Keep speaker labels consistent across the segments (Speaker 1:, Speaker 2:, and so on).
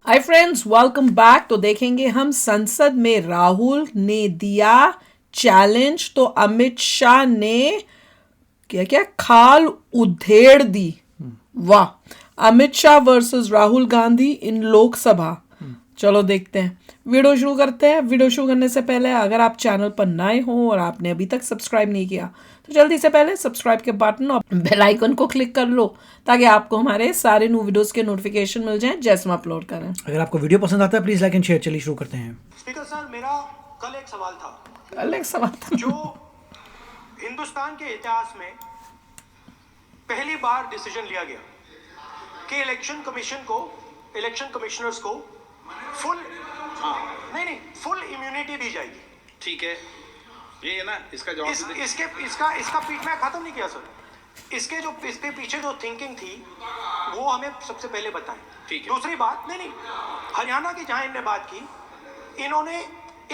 Speaker 1: Hi friends, welcome back. तो देखेंगे हम संसद में राहुल ने दिया चैलेंज तो अमित शाह ने क्या क्या खाल उधेड़ दी। वाह। अमित शाह वर्सेस राहुल गांधी इन लोकसभा। चलो देखते हैं, वीडियो शुरू करते हैं। वीडियो शुरू करने से पहले अगर आप चैनल पर नए हो और आपने अभी तक सब्सक्राइब नहीं किया तो जल्दी से पहले सब्सक्राइब के बटन और बेल आइकन को क्लिक कर लो ताकि आपको हमारे सारे न्यू वीडियोस के नोटिफिकेशन मिल जाएं जैसे हम अपलोड करें।
Speaker 2: अगर आपको वीडियो पसंद आता है प्लीज लाइक एंड शेयर। चलिए शुरू करते हैं।
Speaker 3: स्पीकर सर, मेरा कल एक सवाल था।
Speaker 1: अलग सवाल था।
Speaker 3: जो हिंदुस्तान के इतिहास में पहली बार डिसीजन लिया गया कि इलेक्शन कमिश्नर्स को फुल फुल इम्यूनिटी दी जाएगी।
Speaker 4: ठीक है, ये है ना, इसका जवाब
Speaker 3: इसका पीठ में खत्म नहीं किया सर। इसके पीछे जो थिंकिंग थी वो हमें सबसे पहले बताएं।
Speaker 4: ठीक है।
Speaker 3: दूसरी बात, नहीं, हरियाणा की जहां इन्होंने बात की, इन्होंने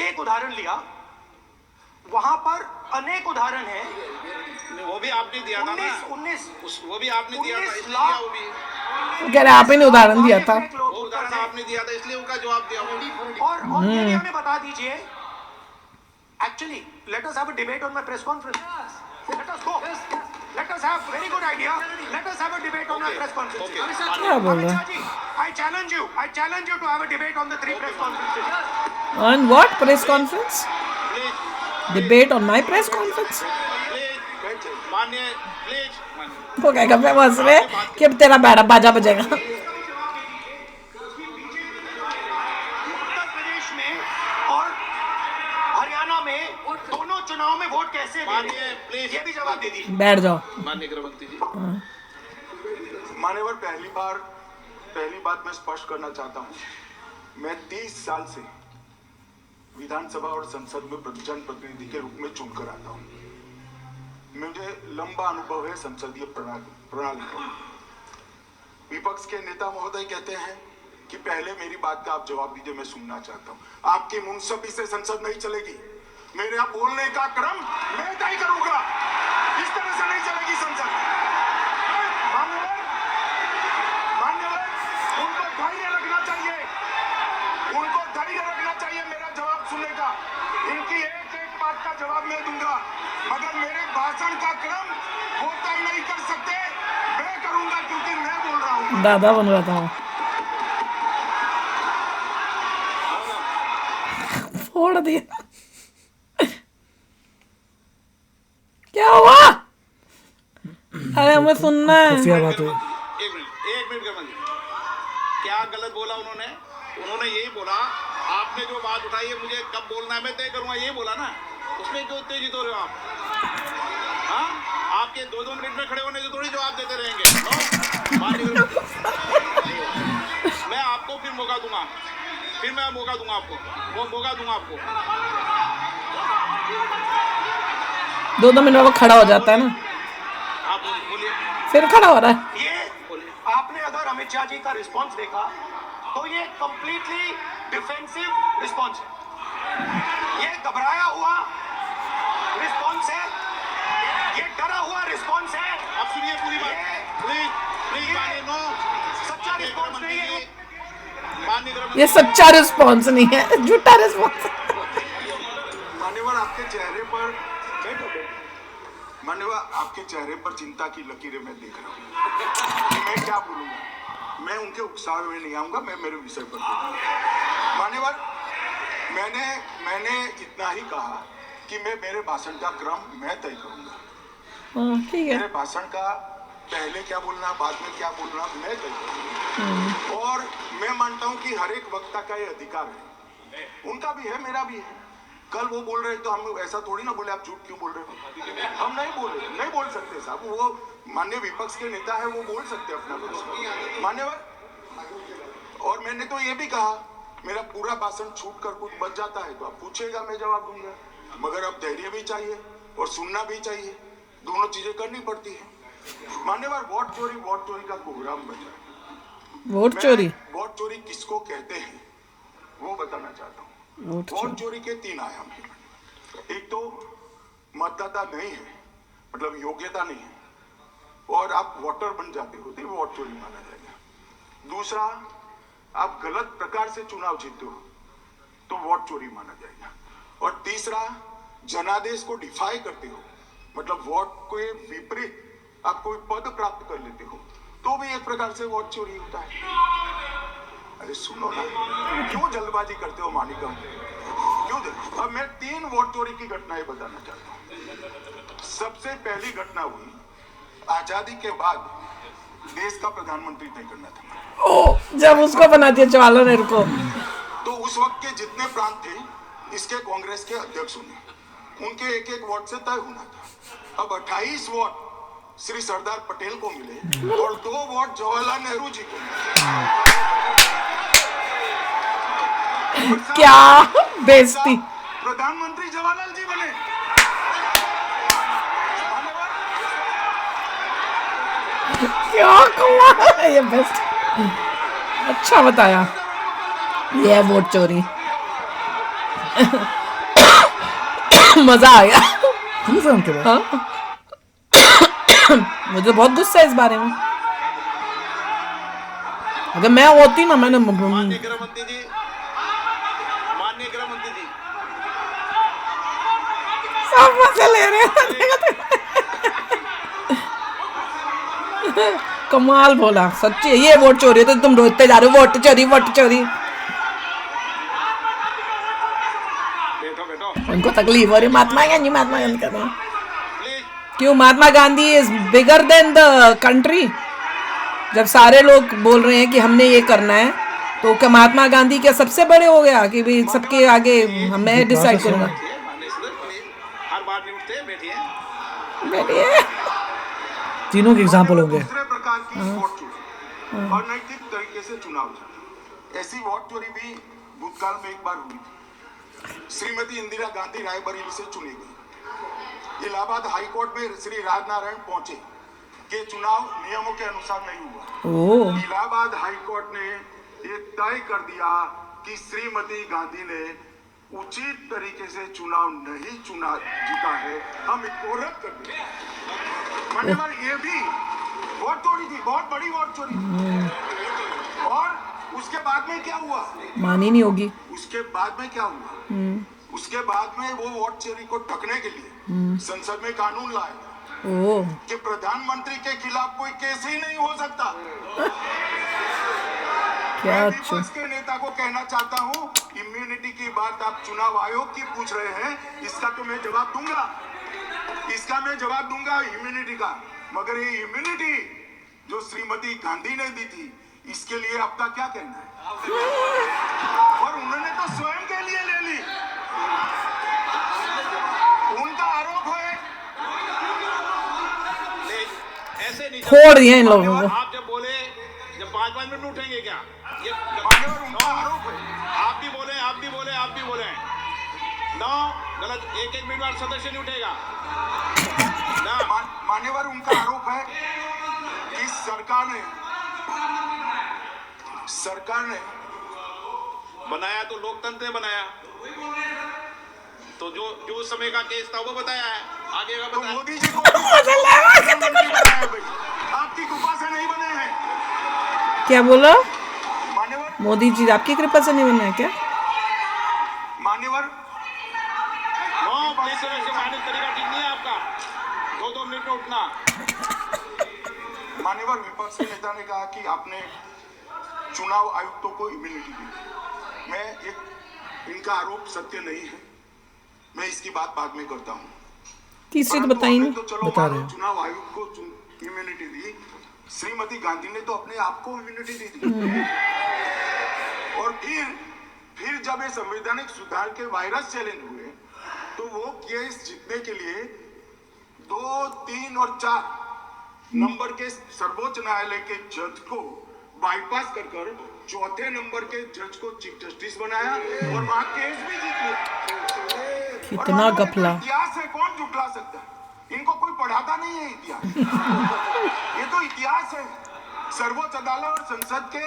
Speaker 3: एक उदाहरण लिया, वहां पर अनेक उदाहरण है।
Speaker 4: वो भी आपने दिया था ना,
Speaker 3: 19
Speaker 4: वो भी आपने दिया था,
Speaker 3: 19
Speaker 4: इसलिए
Speaker 3: लाख
Speaker 4: वो भी
Speaker 1: तो कह रहे आप ही ने उदाहरण दिया था।
Speaker 4: वो उदाहरण आपने दिया था, इसलिए उनका जवाब दिया वो।
Speaker 3: और ये भी हमें बता दीजिए। Actually let us have a debate on my press conference. Let us go. Let us have very good idea. Let us have a debate on my press conference.
Speaker 1: क्या बोल रहे हैं?
Speaker 3: I challenge you to have a debate on the 3 press conferences.
Speaker 1: On what press conference?
Speaker 4: Please
Speaker 1: Debate on my press conference?
Speaker 4: Please मानिए, please
Speaker 1: वो क्या कर रहे हंस रहे कि अब तेरा बैरा बाजा बजेगा।
Speaker 3: उत्तर प्रदेश में और हरियाणा में दोनों चुनाव में वोट कैसे दे रहे
Speaker 4: मानिए,
Speaker 3: हैं?
Speaker 4: प्लीज।
Speaker 3: ये भी जवाब दे दीजिए।
Speaker 1: बैठ जाओ।
Speaker 4: माननीय गृहमंत्री जी।
Speaker 5: मान्यवर, पहली बात मैं स्पष्ट करना चाहता हूं। मैं 30 साल से विधानसभा और संसद में जनप्रतिनिधि के रूप में चुनकर आता हूं। मुझे लंबा अनुभव है संसदीय प्रणाली का। विपक्ष के नेता महोदय कहते हैं कि पहले मेरी बात का आप जवाब दीजिए, मैं सुनना चाहता हूं। आपकी मुंसफी से संसद नहीं चलेगी। मेरे यहाँ बोलने का क्रम मैं तय करूंगा। इस तरह से नहीं चलेगी संसद। उनको धैर्य रखना चाहिए मेरा जवाब सुनने का। इनकी एक बात का जवाब मैं दूंगा, मगर मेरे भाषण का क्रम वो तय नहीं कर सकते। मैं करूंगा क्योंकि मैं बोल रहा हूँ।
Speaker 1: दादा बन रहा था। फोड़ दिया। क्या हुआ? अरे हमें सुनना है।
Speaker 2: खुफिया बात हुई।
Speaker 4: एक मिनट गृहमंत्री, क्या गलत बोला उन्होंने? उन्होंने यही बोला, आपने जो बात उठाई है मुझे कब बोलना है मैं तय करूंगा, यही बोला ना। उसमें क्यों उत्तेजित हो रहे हो आप? हाँ, आपके 2-2 मिनट में खड़े होने से थोड़ी जवाब देते रहेंगे। माननीय मैं आपको फिर मौका दूंगा, आपको वो मौका दूंगा आपको।
Speaker 1: 2-2 मिनट में वो खड़ा हो जाता है ना,
Speaker 4: आप बोलिए।
Speaker 1: फिर खड़ा हो रहा है।
Speaker 3: ये आपने अगर अमित शाह जी का रिस्पॉन्स देखा तो ये कंप्लीटली डिफेंसिव रिस्पॉन्स है। ये घबराया हुआ रिस्पॉन्स है। ये डरा हुआ रिस्पॉन्स है।
Speaker 4: अब सुनिए पूरी बात, प्लीज मानिए। नो,
Speaker 3: सच्चा रिस्पॉन्स नहीं है।
Speaker 4: माननीय गृहमंत्री,
Speaker 1: ये सच्चा रिस्पॉन्स नहीं है, झूठा रिस्पॉन्स।
Speaker 5: मान्यवर, आपके चेहरे पर चिंता की लकीरें मैं देख रहा हूँ कि मैं क्या बोलूंगा। मैं उनके उकसावे में नहीं आऊंगा, मैं मेरे विषय पर बोलूंगा। मान्यवर, मैंने इतना ही कहा कि मैं मेरे भाषण का क्रम मैं तय करूंगा।
Speaker 1: ठीक है।
Speaker 5: मेरे भाषण का पहले क्या बोलना, बाद में क्या बोलना, मैं तय करूंगा। और मैं मानता हूं कि हर एक वक्ता का ये अधिकार है। उनका भी है, मेरा भी है। कल वो बोल रहे तो हम ऐसा थोड़ी ना बोले आप झूठ क्यों बोल रहे हो। हम नहीं बोल सकते साहब। वो माननीय विपक्ष के नेता है, वो बोल सकते अपना पक्ष। मान्यवर, और मैंने तो ये भी कहा मेरा पूरा भाषण छूट कर कुछ बच जाता है तो आप पूछेगा, मैं जवाब दूंगा। मगर अब धैर्य भी चाहिए और सुनना भी चाहिए, दोनों चीजें करनी पड़ती है। मान्यवर, वोट चोरी का प्रोग्राम बचा।
Speaker 1: वोट
Speaker 5: चोरी किसको कहते हैं वो बताना चाहता हूँ। वोट चोरी के 3 आयाम हैं। एक तो मतदाता नहीं है, मतलब योग्यता नहीं है, और आप वोटर बन जाते हो तो वोट चोरी माना जाएगा। दूसरा, आप गलत प्रकार से चुनाव जीते हो तो वोट चोरी माना जाएगा। और तीसरा, जनादेश को डिफाई करते हो, मतलब वोट के विपरीत आप कोई पद प्राप्त कर लेते हो तो भी एक प्रकार से वोट चोरी होता है। अरे सुनो ना, क्यों जल्दबाजी करते हो मानिकम? क्यों? अब मैं 3 वोट चोरी की घटनाएं बताना चाहता हूँ। सबसे पहली घटना हुई आजादी के बाद, देश का प्रधानमंत्री तय करना था।
Speaker 1: ओ, जब उसको बना दिया जवाहरलाल नेहरू को।
Speaker 5: तो उस वक्त के जितने प्रांत थे, इसके कांग्रेस के अध्यक्ष होने, उनके एक एक वोट से तय होना था। अब 28 वोट श्री सरदार पटेल को मिले और 2 वोट जवाहरलाल नेहरू जी को मिले।
Speaker 1: क्या बेइज्जती।
Speaker 5: प्रधानमंत्री जवाहरलाल जी बने।
Speaker 1: क्या कमाल है ये, बेस्ट। अच्छा बताया, ये है वोट चोरी। मजा आ गया।
Speaker 2: प्रूफ है उनके पास।
Speaker 1: हाँ? मुझे बहुत गुस्सा है इस बारे में। अगर मैं होती ना, मैंने
Speaker 4: माननीय गृह मंत्री जी, माननीय गृह मंत्री जी,
Speaker 1: सब मजे ले रहे हैं। कमाल बोला, सच्ची ये वोट चोरी है तो तुम रोते जा रहे हो, वोट चोरी वोट चोरी।
Speaker 4: बैठो बैठो
Speaker 1: उनको तकलीफ हो रही, महात्मा गांधी कहते हैं।
Speaker 4: प्लीज।
Speaker 1: क्यों Mahatma Gandhi is bigger than the country? जब सारे लोग बोल रहे हैं कि हमने ये करना है, तो क्या महात्मा गांधी क्या सबसे बड़े हो गया कि भी सबके आगे मैं डिसाइड करूंगा?
Speaker 4: बैठिए, माननीय सदस्य, प्लीज। हर बार नहीं उठते, बैठिए।
Speaker 1: बैठिए।
Speaker 2: तीनों के एग्जाम्पल होंगे।
Speaker 5: दूसरे प्रकार की वोट चोरी, अनैतिक तरीके से चुनाव जीतना। ऐसी वोट चोरी भी भूतकाल में एक बार हुई थी। श्रीमती इंदिरा गांधी रायबरेली से चुनी गई। इलाहाबाद हाईकोर्ट में श्री राजनारायण पहुंचे कि चुनाव नियमों के अनुसार नहीं हुआ। इलाहाबाद हाईकोर्ट ने ये तय कर दिया कि श्रीमती गांधी ने उचित तरीके से चुनाव नहीं जीता है, हम इसको रद्द कर दें। मान्यवर, ये भी वोट चोरी थी, बहुत बड़ी वोट चोरी थी। और उसके बाद में क्या हुआ?
Speaker 1: मानी नहीं होगी।
Speaker 5: उसके बाद में क्या हुआ? उसके बाद में वो वोट चोरी को ढकने के लिए संसद में कानून लाया कि प्रधानमंत्री के खिलाफ कोई केस ही नहीं हो सकता।
Speaker 1: क्या
Speaker 5: मैं
Speaker 1: अच्छा।
Speaker 5: विपक्ष के नेता को कहना चाहता हूँ, इम्यूनिटी की बात आप चुनाव आयोग की पूछ रहे हैं, इसका तो मैं जवाब दूंगा, इम्यूनिटी का। मगर ये इम्यूनिटी जो श्रीमती गांधी ने दी थी, इसके लिए आपका क्या कहना है? और उन्होंने तो स्वयं के लिए ले ली। उनका आरोप है,
Speaker 4: ऐसे नहीं
Speaker 1: छोड़ दिया इन लोगों को।
Speaker 4: आप जब बोले, जब 5-5 मिनट में उठेंगे क्या? ये
Speaker 5: मान्यवर, उनका आरोप है।
Speaker 4: आप भी बोले नो, गलत। एक मिनट बाद सदस्य नहीं उठेगा ना।
Speaker 5: मान्यवर, उनका आरोप है कि सरकार ने
Speaker 4: बनाया तो लोकतंत्र ने बनाया, तो जो उस समय का केस था वो बताया है, आगे का
Speaker 5: तो
Speaker 4: बताया।
Speaker 5: मोदी जी को प्रधानमंत्री बनाया है भाई, आपकी कृपा से नहीं बने हैं।
Speaker 1: क्या बोला?
Speaker 5: मान्यवर,
Speaker 1: मोदी जी आपकी कृपा से नहीं बना है क्या?
Speaker 5: मान्यवर,
Speaker 4: नो, प्लीज सर, ऐसे माननीय तरीका ठीक नहीं है आपका, 2-2 मिनट में उठना।
Speaker 5: मान्यवर, विपक्ष के नेता ने कहा कि आपने चुनाव आयुक्तों को इम्यूनिटी दी। इनका आरोप सत्य नहीं है, मैं इसकी बात बाद में करता हूँ।
Speaker 1: तीसरी तो
Speaker 5: परंतु
Speaker 1: बताई
Speaker 5: हमने
Speaker 1: नहीं।
Speaker 5: तो चलो
Speaker 2: बता
Speaker 5: मान
Speaker 2: रहे
Speaker 5: लो
Speaker 2: हैं।
Speaker 5: चुनाव आयोग को इम्यूनिटी दी, श्रीमती गांधी ने तो अपने आप को इम्यूनिटी दी थी। और फिर जब ये संवैधानिक सुधार के वायरस चैलेंज हुए, तो वो केस जीतने के लिए 2, 3 और 4 नंबर के सर्वोच्च न्यायालय के जज को बाईपास कर चौथे नंबर के जज को चीफ जस्टिस बनाया और वहां केस भी जीत लिया।
Speaker 1: कितना गफला।
Speaker 5: इतिहास है, कौन झुठला सकता है? इनको कोई पढ़ाता नहीं है इतिहास। ये तो इतिहास है, सर्वोच्च अदालत और संसद के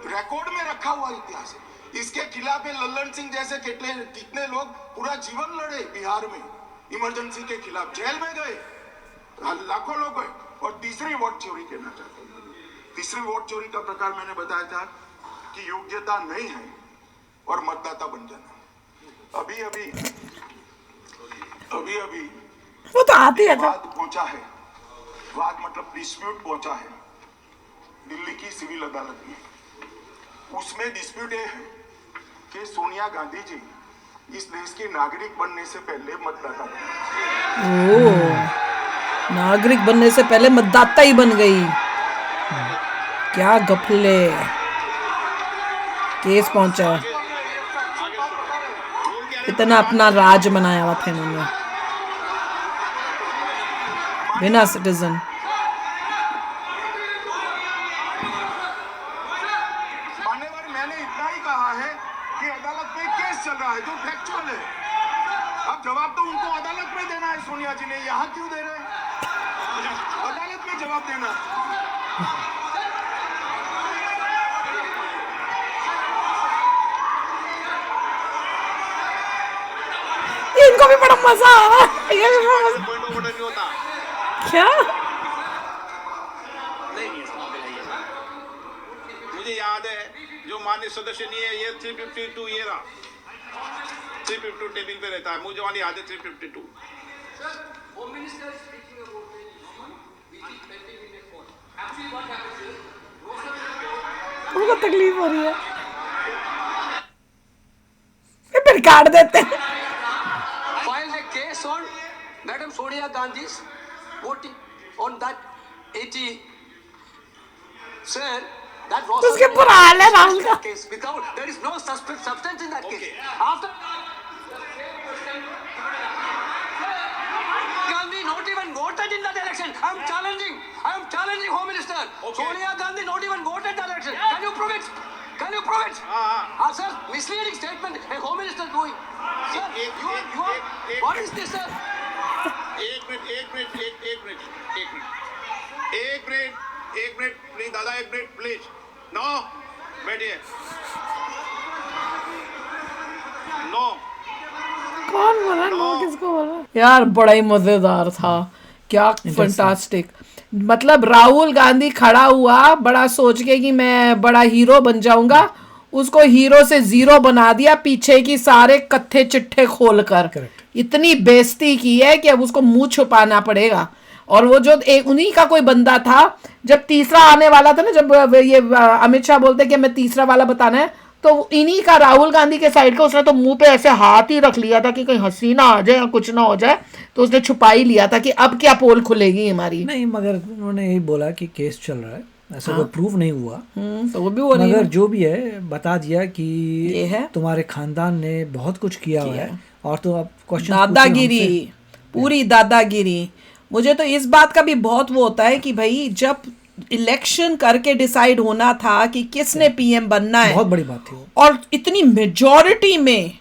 Speaker 5: रिकॉर्ड में रखा हुआ इतिहास है। इसके खिलाफ लल्लन सिंह जैसे कितने लोग पूरा जीवन लड़े बिहार में, इमरजेंसी के खिलाफ जेल में गए, लाखों लोग गए। और तीसरी वोट चोरी कहना चाहता हूँ। तीसरी वोट चोरी का प्रकार मैंने बताया था की योग्यता नहीं है और मतदाता बन जाना। अभी अभी
Speaker 1: वो तो आती है
Speaker 5: वाद पहुंचा है, वाद मतलब डिस्प्यूट पहुंचा है दिल्ली की सिविल अदालत में। उसमें डिस्प्यूट ये है कि सोनिया गांधी जी इस देश के नागरिक बनने से पहले मतदाता बने।
Speaker 1: ओ, नागरिक बनने से पहले मतदाता ही बन गई। क्या गफले, केस पहुंचा, इतना अपना राज बनाया हुआ था इन्होंने बिना सिटीजन।
Speaker 5: मान्यवर, मैंने इतना ही कहा है कि अदालत में केस चल रहा है जो फैक्चुअल है। अब जवाब तो उनको अदालत में देना है। सोनिया जी ने यहाँ क्यों दे रहे हैं? अदालत में जवाब देना।
Speaker 1: इनको भी बड़ा मजा आ रहा है। ये भी बड़ा मजा-
Speaker 4: पॉइंट ऑफ ऑर्डर नहीं होता।
Speaker 1: क्या
Speaker 4: मुझे याद है जो माननीय सदस्य नहीं है, ये 352 ये रहा, 352 टेबल पे रहता है। मुझे वाली याद है 352।
Speaker 1: उनको तकलीफ हो रही है, ये फिर काट देते हैं।
Speaker 6: filed a case on Madam Sonia Gandhi's voting on that 80. Sir, that was
Speaker 1: उसके पूरा हाल है राहुल का।
Speaker 6: case without there is no substance in that case. After Gandhi not even voted in that election. I am challenging Home Minister.
Speaker 4: Okay.
Speaker 6: Sonia Gandhi not even voted that election. Can you prove it? Can you prove it? Sir, misleading statement a Home Minister doing. Sir, you are what is this, sir?
Speaker 4: एक minute please दादा, एक minute please. No, बैठिए। No,
Speaker 1: कौन बोला no, किसको बोला? यार बड़ा ही मजेदार था, क्या फंटास्टिक। मतलब राहुल गांधी खड़ा हुआ बड़ा सोच के कि मैं बड़ा हीरो बन जाऊंगा, उसको हीरो से जीरो बना दिया पीछे की सारे कत्थे चिट्ठे खोलकर। इतनी बेइज्जती की है कि अब उसको मुंह छुपाना पड़ेगा। और वो जो उन्हीं का कोई बंदा था, जब तीसरा आने वाला था ना, जब ये अमित शाह बोलते कि मैं तीसरा वाला बताना है, तो इन्हीं का राहुल गांधी के साइड का उसने तो मुंह पे ऐसे हाथ ही रख लिया था कि कहीं हंसी ना आ जाए या कुछ ना हो जाए, तो उसने छुपा ही लिया था कि अब क्या पोल खुलेगी हमारी।
Speaker 2: नहीं, मगर उन्होंने यही बोला कि केस चल रहा है, ऐसा कोई प्रूव नहीं हुआ।
Speaker 1: तो वो भी हो रही
Speaker 2: मगर
Speaker 1: है।
Speaker 2: जो भी है बता दिया कि
Speaker 1: ये है।
Speaker 2: तुम्हारे खानदान ने बहुत कुछ किया हुआ है, और तो अब क्वेश्चन
Speaker 1: दादागिरी, पूरी दादागिरी। मुझे तो इस बात का भी बहुत वो होता है कि भाई जब इलेक्शन करके डिसाइड होना था कि किसने पीएम बनना है,
Speaker 2: बहुत बड़ी बात थी वो।
Speaker 1: और इतनी मेजॉरिटी में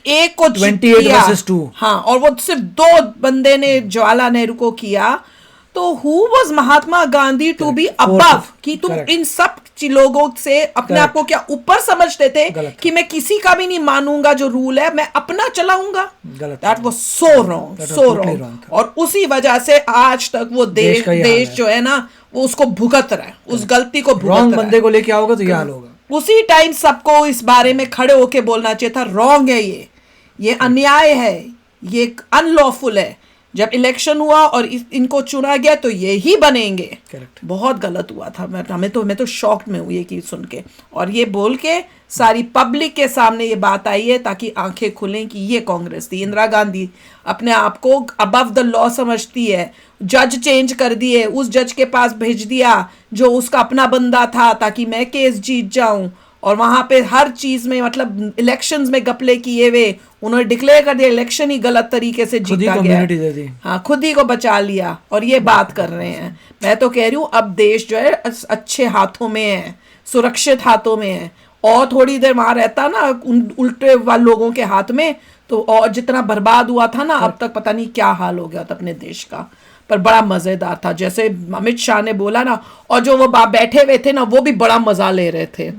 Speaker 1: एक को
Speaker 2: 28
Speaker 1: किया,
Speaker 2: versus 2।
Speaker 1: हाँ, और वो सिर्फ दो बंदे ने जवाहरलाल नेहरू को किया। तो who was Mahatma Gandhi to be above, कि तुम
Speaker 2: Correct.
Speaker 1: इन सब लोगों से अपने आप को क्या ऊपर समझते थे
Speaker 2: गलत।
Speaker 1: कि मैं किसी का भी नहीं मानूंगा, जो रूल है मैं अपना चलाऊंगा।
Speaker 2: गलत।
Speaker 1: That was so wrong,
Speaker 2: That was
Speaker 1: so
Speaker 2: totally
Speaker 1: wrong.
Speaker 2: wrong था।
Speaker 1: और उसी वजह से आज तक वो
Speaker 2: देश का ये हाल
Speaker 1: देश
Speaker 2: है।
Speaker 1: जो है ना, वो उसको भुगत रहा है, उस गलती को भुगत
Speaker 2: रॉन्ग
Speaker 1: रहा
Speaker 2: बंदे
Speaker 1: है।
Speaker 2: को लेके आओगे तो ये हाल होगा।
Speaker 1: उसी टाइम सबको इस बारे में खड़े होके बोलना चाहिए था, रॉन्ग है ये अन्याय है, ये अनलॉफुल है। जब इलेक्शन हुआ और इनको चुना गया तो ये ही बनेंगे।
Speaker 2: Correct. मैं
Speaker 1: बहुत गलत हुआ था। मैं तो शॉक्ड में हूँ ये की सुन के, और ये बोल के सारी पब्लिक के सामने ये बात आई है ताकि आंखें खुलें कि ये कांग्रेस थी। इंदिरा गांधी अपने आप को अबव द लॉ समझती है, जज चेंज कर दिए, उस जज के पास भेज दिया जो उसका अपना बंदा था ताकि मैं केस जीत जाऊं, और वहां पे हर चीज में मतलब इलेक्शंस में गपले किए हुए उन्होंने डिक्लेयर कर दिया इलेक्शन ही गलत तरीके से
Speaker 2: खुद ही
Speaker 1: जीता गया।
Speaker 2: कम्युनिटी दे दी।
Speaker 1: हाँ, खुद ही को बचा लिया, और ये बात कर रहे हैं। मैं तो कह रही हूँ अब देश जो है अच्छे हाथों में है, सुरक्षित हाथों में है। और थोड़ी देर वहां रहता ना उल्टे वाले लोगों के हाथ में, तो और जितना बर्बाद हुआ था ना, अब तक पता नहीं क्या हाल हो गया था अपने देश का। पर बड़ा मजेदार था, जैसे अमित शाह ने बोला ना, और जो वो बैठे हुए थे ना, वो भी बड़ा मजा ले रहे थे।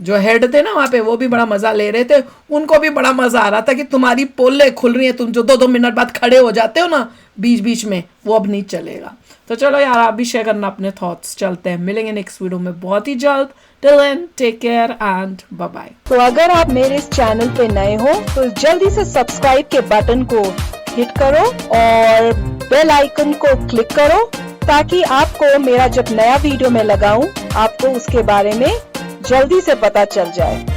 Speaker 1: जो हेड थे ना वहाँ पे वो भी बड़ा मजा ले रहे थे, उनको भी बड़ा मजा आ रहा था कि तुम्हारी पोले खुल रही है, तुम जो 2-2 मिनट बाद खड़े हो जाते हो ना बीच बीच में, वो अब नहीं चलेगा। तो चलो यार आप भी शेयर करना अपने थॉट्स। चलते हैं, मिलेंगे नेक्स्ट वीडियो में बहुत ही जल्द। Till then take care and bye bye.
Speaker 7: तो अगर आप मेरे इस चैनल पे नए हो तो जल्दी से सब्सक्राइब के बटन को हिट करो और बेल आइकन को क्लिक करो ताकि आपको मेरा जब नया वीडियो मैं लगाऊं आपको उसके बारे में जल्दी से पता चल जाए।